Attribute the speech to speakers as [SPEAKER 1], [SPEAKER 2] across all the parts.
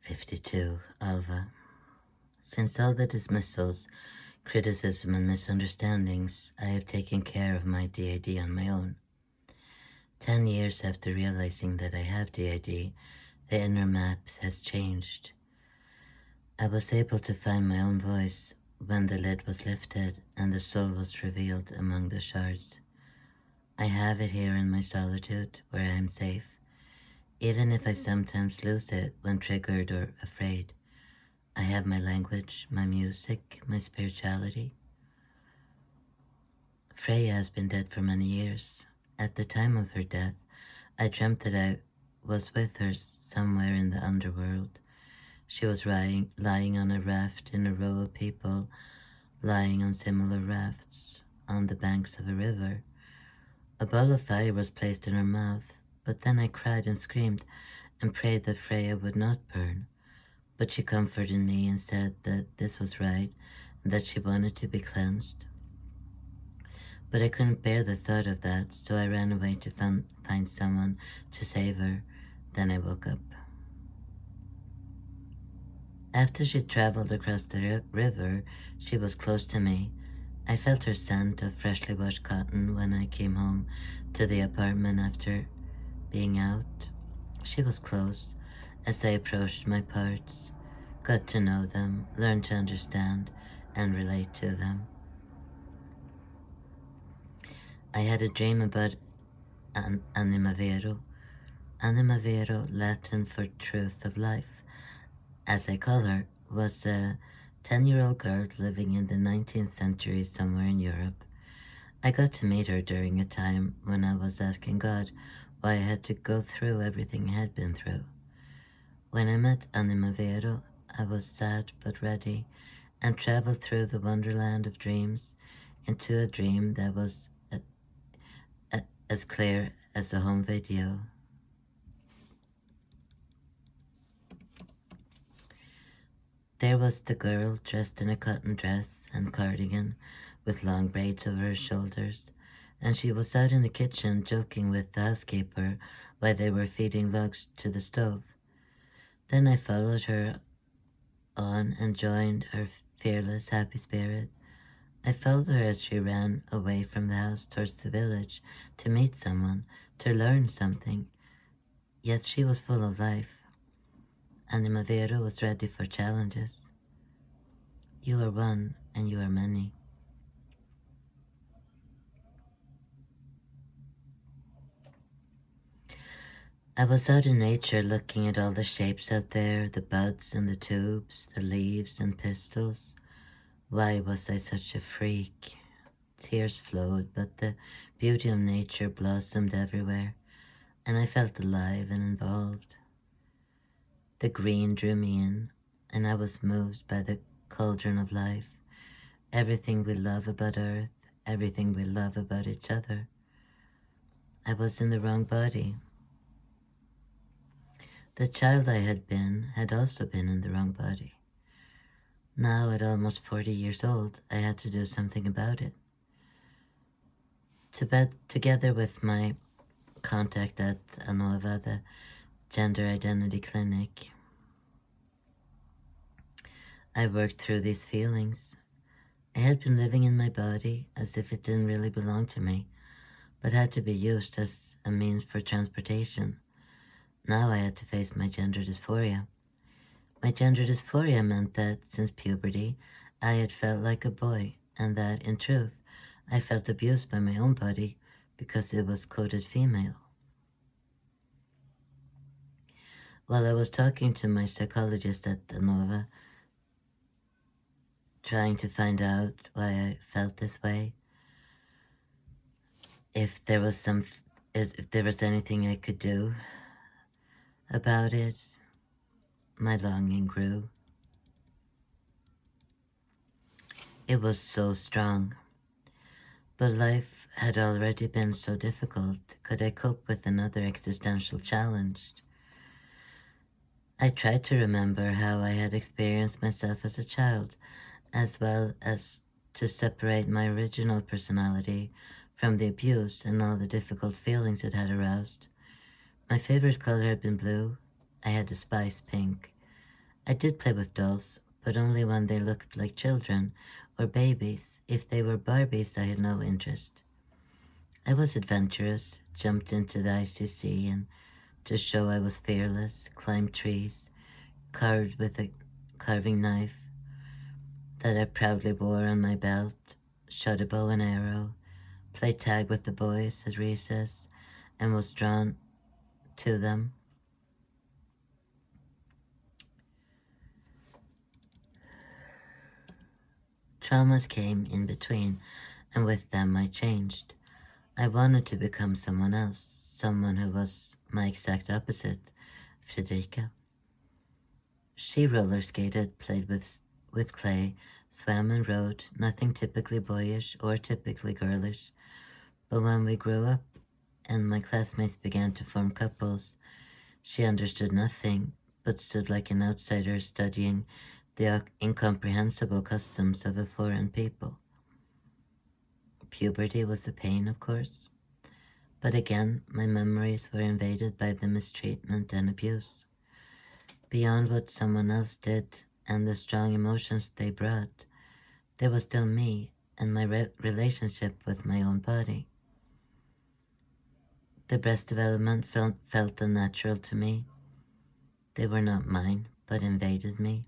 [SPEAKER 1] 52. Alva. Since all the dismissals, criticism, and misunderstandings, I have taken care of my DID on my own. 10 years after realizing that I have DID, the inner map has changed. I was able to find my own voice when the lid was lifted and the soul was revealed among the shards. I have it here in my solitude, where I am safe, even if I sometimes lose it when triggered or afraid. I have my language, my music, my spirituality. Freya has been dead for many years. At the time of her death, I dreamt that I was with her somewhere in the underworld. She was lying on a raft in a row of people lying on similar rafts on the banks of a river. A ball of fire was placed in her mouth, but then I cried and screamed and prayed that Freya would not burn. But she comforted me and said that this was right and that she wanted to be cleansed. But I couldn't bear the thought of that, so I ran away to find someone to save her. Then I woke up. After she traveled across the river, she was close to me. I felt her scent of freshly washed cotton when I came home to the apartment after being out. She was close as I approached my parts, got to know them, learned to understand and relate to them. I had a dream about anima vero. Anima vero, Latin for truth of life, as I call her, was a 10-year-old girl living in the 19th century somewhere in Europe. I got to meet her during a time when I was asking God why I had to go through everything I had been through. When I met Anima Vero, I was sad but ready and traveled through the wonderland of dreams into a dream that was as clear as a home video. There was the girl dressed in a cotton dress and cardigan with long braids over her shoulders, and she was out in the kitchen joking with the housekeeper while they were feeding logs to the stove. Then I followed her on and joined her fearless, happy spirit. I followed her as she ran away from the house towards the village to meet someone, to learn something. Yet she was full of life. Anima Vero was ready for challenges. You are one and you are many. I was out in nature looking at all the shapes out there, the buds and the tubes, the leaves and pistils. Why was I such a freak? Tears flowed, but the beauty of nature blossomed everywhere, and I felt alive and involved. The green drew me in, and I was moved by the cauldron of life. Everything we love about Earth, everything we love about each other. I was in the wrong body. The child I had been had also been in the wrong body. Now, at almost 40 years old, I had to do something about it. Together with my contact at ANOVA, the Gender Identity Clinic, I worked through these feelings. I had been living in my body as if it didn't really belong to me, but had to be used as a means for transportation. Now I had to face my gender dysphoria. My gender dysphoria meant that since puberty, I had felt like a boy, and that, in truth, I felt abused by my own body because it was coded female. While I was talking to my psychologist at the Nova, trying to find out why I felt this way, if there was anything I could do about it, my longing grew. It was so strong. But life had already been so difficult. Could I cope with another existential challenge? I tried to remember how I had experienced myself as a child, as well as to separate my original personality from the abuse and all the difficult feelings it had aroused. My favorite color had been blue. I had a spice pink. I did play with dolls, but only when they looked like children or babies. If they were Barbies, I had no interest. I was adventurous, jumped into the icy sea, and to show I was fearless, climbed trees, carved with a carving knife that I proudly wore on my belt, shot a bow and arrow, played tag with the boys at recess, and was drawn to them. Traumas came in between, and with them I changed. I wanted to become someone else, someone who was my exact opposite, Fredrika. She roller skated, played with clay, swam and rode, nothing typically boyish or typically girlish. But when we grew up and my classmates began to form couples, she understood nothing, but stood like an outsider studying the incomprehensible customs of a foreign people. Puberty was a pain, of course, but again, my memories were invaded by the mistreatment and abuse. Beyond what someone else did and the strong emotions they brought, there was still me and my relationship with my own body. The breast development felt unnatural to me. They were not mine, but invaded me.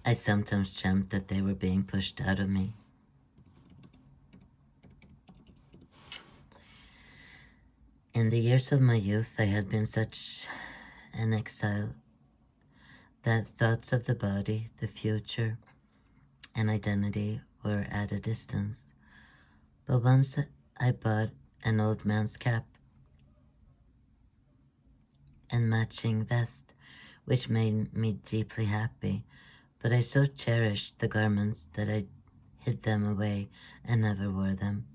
[SPEAKER 1] I sometimes dreamt that they were being pushed out of me. In the years of my youth, I had been such an exile that thoughts of the body, the future, and identity were at a distance. But once I bought an old man's cap and matching vest, which made me deeply happy, but I so cherished the garments that I hid them away and never wore them.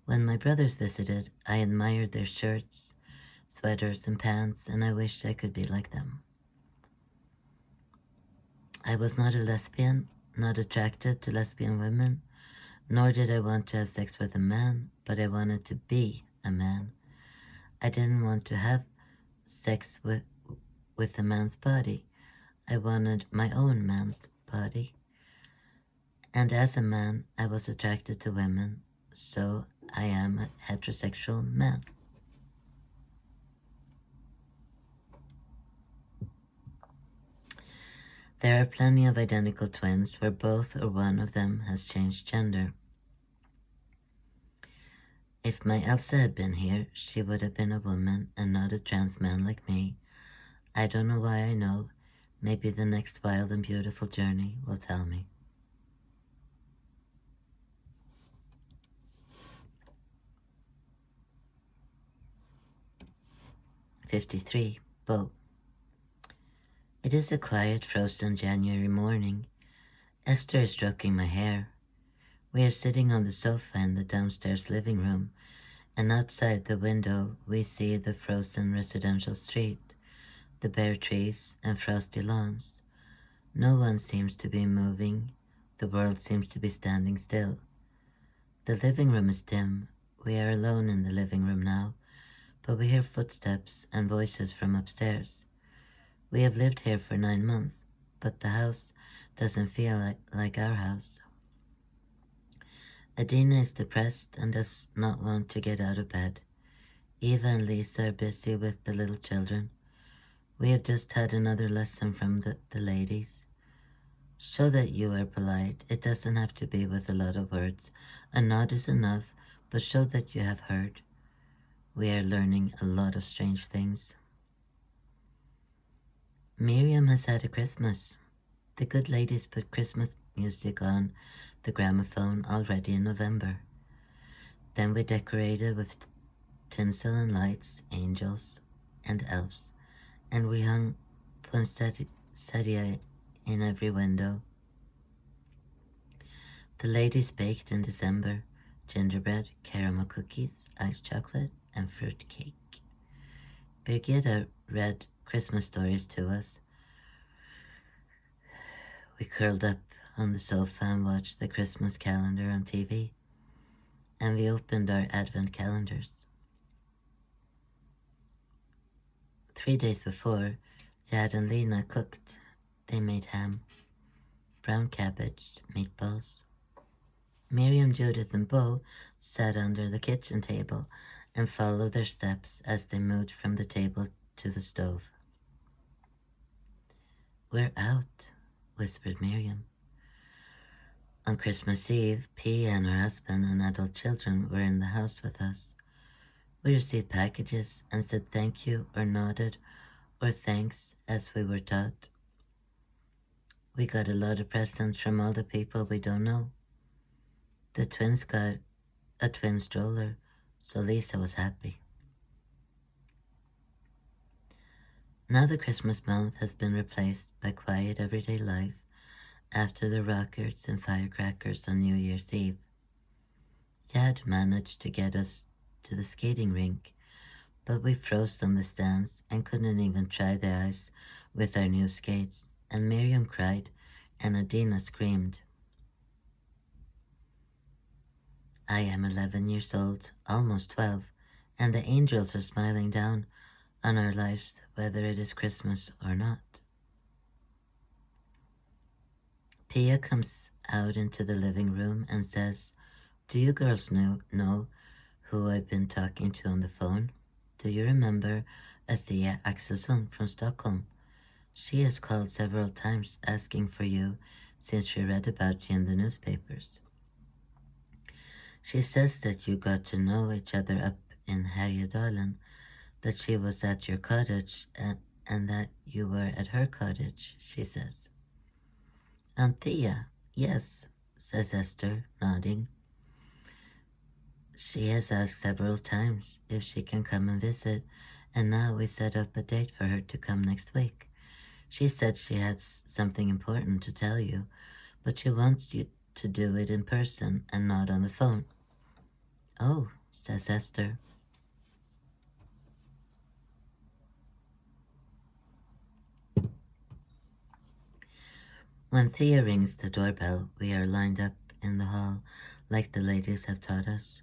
[SPEAKER 1] When my brothers visited, I admired their shirts, sweaters, and pants, and I wished I could be like them. I was not a lesbian, not attracted to lesbian women, nor did I want to have sex with a man, but I wanted to be a man. I didn't want to have sex with a man's body. I wanted my own man's body. And as a man, I was attracted to women, so I am a heterosexual man. There are plenty of identical twins where both or one of them has changed gender. If my Elsa had been here, she would have been a woman and not a trans man like me. I don't know why I know. Maybe the next wild and beautiful journey will tell me. 53. Bo. It is a quiet, frozen January morning. Esther is stroking my hair. We are sitting on the sofa in the downstairs living room, and outside the window we see the frozen residential street, the bare trees and frosty lawns. No one seems to be moving. The world seems to be standing still. The living room is dim. We are alone in the living room now, but we hear footsteps and voices from upstairs. We have lived here for 9 months, but the house doesn't feel like our house. Adina is depressed and does not want to get out of bed. Eva and Lisa are busy with the little children. We have just had another lesson from the ladies. Show that you are polite. It doesn't have to be with a lot of words. A nod is enough, but show that you have heard. We are learning a lot of strange things. Miriam has had a Christmas. The good ladies put Christmas music on the gramophone already in November. Then we decorated with tinsel and lights, angels, and elves, and we hung poinsettia in every window. The ladies baked in December gingerbread, caramel cookies, iced chocolate, and fruit cake. Birgitta read Christmas stories to us. We curled up on the sofa and watched the Christmas calendar on TV, and we opened our advent calendars. 3 days before, Dad and Lena cooked. They made ham, brown cabbage, meatballs. Miriam, Judith, and Bo sat under the kitchen table and followed their steps as they moved from the table to the stove. "We're out," whispered Miriam. On Christmas Eve, Pia and her husband and adult children were in the house with us. We received packages and said thank you or nodded or thanks as we were taught. We got a lot of presents from all the people we don't know. The twins got a twin stroller, so Lisa was happy. Now the Christmas month has been replaced by quiet everyday life after the rockets and firecrackers on New Year's Eve. Dad managed to get us to the skating rink, but we froze on the stands and couldn't even try the ice with our new skates, and Miriam cried and Adina screamed. I am 11 years old, almost 12, and the angels are smiling down on our lives whether it is Christmas or not. Pia comes out into the living room and says, "Do you girls know who I've been talking to on the phone? Do you remember Athea Axelsson from Stockholm? She has called several times asking for you since she read about you in the newspapers. She says that you got to know each other up in Härjedalen, that she was at your cottage and that you were at her cottage," she says. "Anthea, yes," says Esther, nodding. "She has asked several times if she can come and visit, and now we set up a date for her to come next week. She said she had something important to tell you, but she wants you to do it in person and not on the phone." "Oh," says Esther. When Thea rings the doorbell, we are lined up in the hall like the ladies have taught us.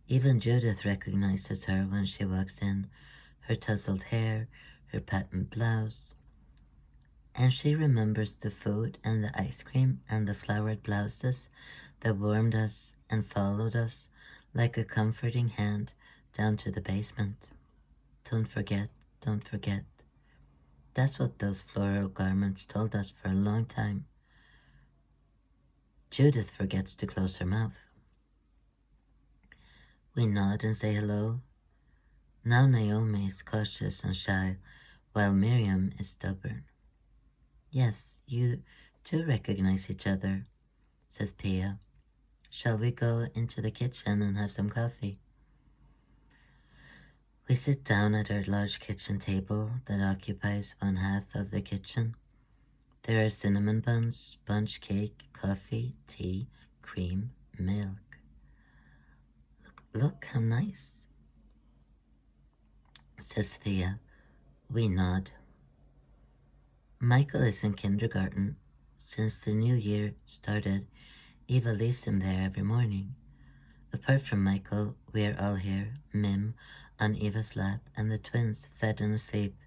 [SPEAKER 1] Even Judith recognizes her when she walks in, her tousled hair, her patent blouse. And she remembers the food and the ice cream and the flowered blouses that warmed us and followed us like a comforting hand down to the basement. Don't forget, don't forget. That's what those floral garments told us for a long time. Judith forgets to close her mouth. We nod and say hello. Now Naomi is cautious and shy, while Miriam is stubborn. "Yes, you do recognize each other," says Pia. "Shall we go into the kitchen and have some coffee?" We sit down at our large kitchen table that occupies one half of the kitchen. There are cinnamon buns, sponge cake, coffee, tea, cream, milk. Look how nice," says Thea. We nod. Michael is in kindergarten. Since the new year started, Eva leaves him there every morning. Apart from Michael, we are all here, Mim on Eva's lap, and the twins fed and asleep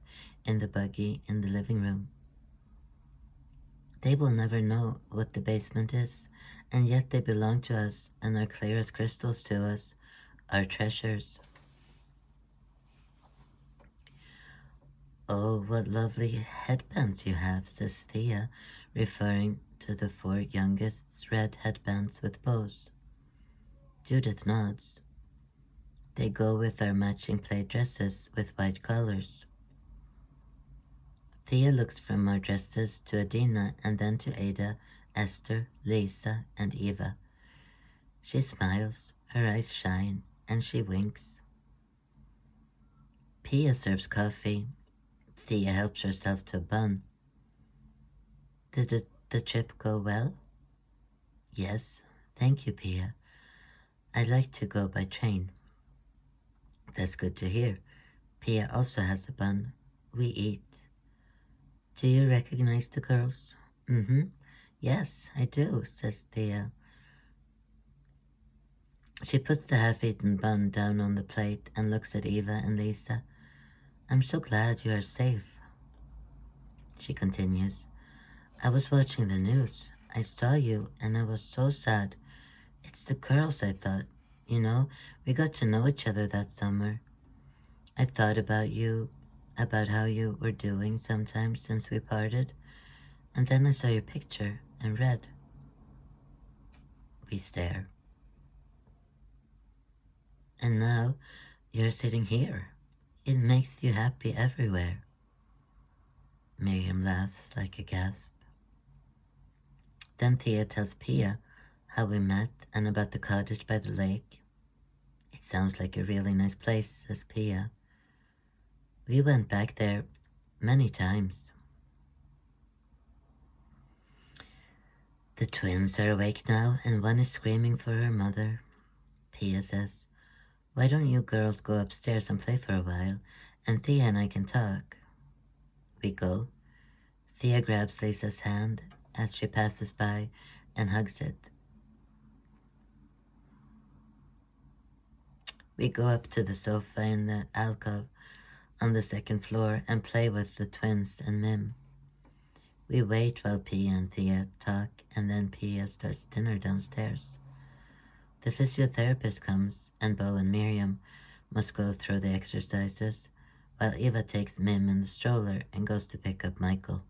[SPEAKER 1] in the buggy in the living room. They will never know what the basement is, and yet they belong to us and are clear as crystals to us, our treasures. "Oh, what lovely headbands you have," says Thea, referring to the four youngest's red headbands with bows. Judith nods. "They go with our matching plaid dresses with white collars." Thea looks from our dresses to Adina and then to Ada, Esther, Lisa, and Eva. She smiles, her eyes shine, and she winks. Pia serves coffee. Thea helps herself to a bun. "Did the trip go well?" "Yes, thank you, Pia. I'd like to go by train." "That's good to hear." Pia also has a bun. We eat. "Do you recognize the girls?" "Mm-hmm. Yes, I do," says Thea. She puts the half-eaten bun down on the plate and looks at Eva and Lisa. "I'm so glad you are safe." She continues, I was watching the news. I saw you and I was so sad. It's the girls, I thought. You know, we got to know each other that summer. I thought about you, about how you were doing sometimes since we parted, and then I saw your picture and read. We stare. And now you're sitting here. It makes you happy everywhere. Miriam laughs like a gasp. Then Thea tells Pia how we met and about the cottage by the lake. It sounds like a really nice place, says Pia. We went back there many times. The twins are awake now and one is screaming for her mother. Pia says, why don't you girls go upstairs and play for a while, and Thea and I can talk? We go. Thea grabs Lisa's hand as she passes by and hugs it. We go up to the sofa in the alcove on the second floor and play with the twins and Mim. We wait while Pia and Thea talk, and then Pia starts dinner downstairs. The physiotherapist comes, and Bo and Miriam must go through the exercises, while Eva takes Mim in the stroller and goes to pick up Michael.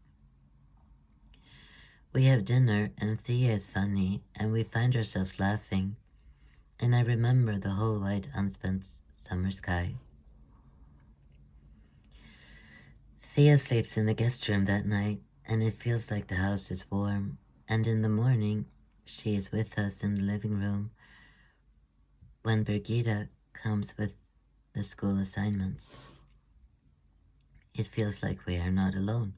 [SPEAKER 1] We have dinner, and Thea is funny, and we find ourselves laughing, and I remember the whole white unspent summer sky. Thea sleeps in the guest room that night, and it feels like the house is warm, and in the morning she is with us in the living room when Birgitta comes with the school assignments. It feels like we are not alone.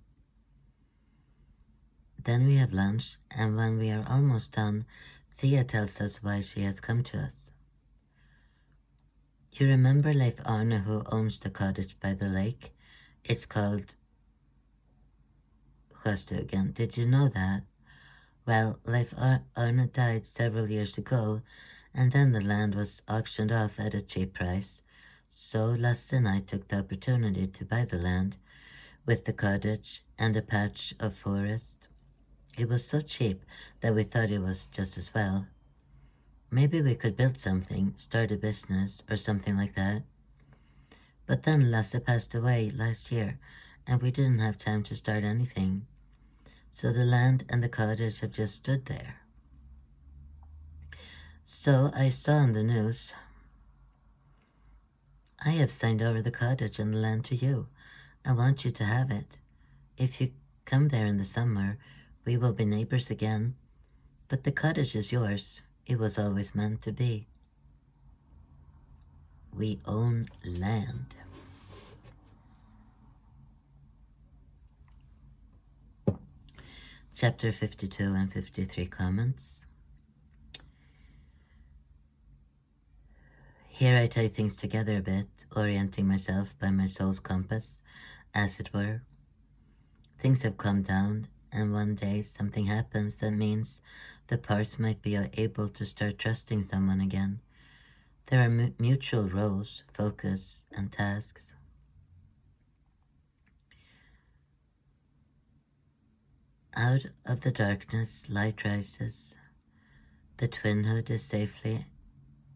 [SPEAKER 1] Then we have lunch, and when we are almost done, Thea tells us why she has come to us. You remember Leif Arne, who owns the cottage by the lake? It's called Sjöstugan. Did you know that? Well, Leif Arne died several years ago, and then the land was auctioned off at a cheap price. So Lasse and I took the opportunity to buy the land with the cottage and a patch of forest. It was so cheap that we thought it was just as well. Maybe we could build something, start a business, or something like that. But then Lasse passed away last year, and we didn't have time to start anything. So the land and the cottage have just stood there. So I saw on the news, I have signed over the cottage and the land to you. I want you to have it. If you come there in the summer, we will be neighbors again. But the cottage is yours. It was always meant to be. We own land. Chapter 52 and 53 comments. Here I tie things together a bit, orienting myself by my soul's compass, as it were. Things have calmed down, and one day something happens that means the parts might be able to start trusting someone again. There are mutual roles, focus, and tasks. Out of the darkness, light rises. The twinhood is safely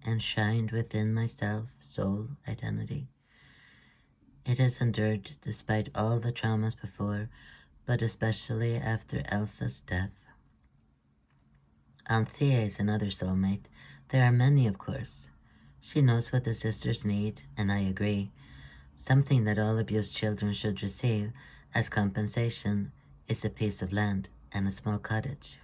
[SPEAKER 1] enshrined within myself, soul, identity. It has endured despite all the traumas before, but especially after Elsa's death. Anthea is another soulmate. There are many, of course. She knows what the sisters need, and I agree. Something that all abused children should receive as compensation is a piece of land and a small cottage.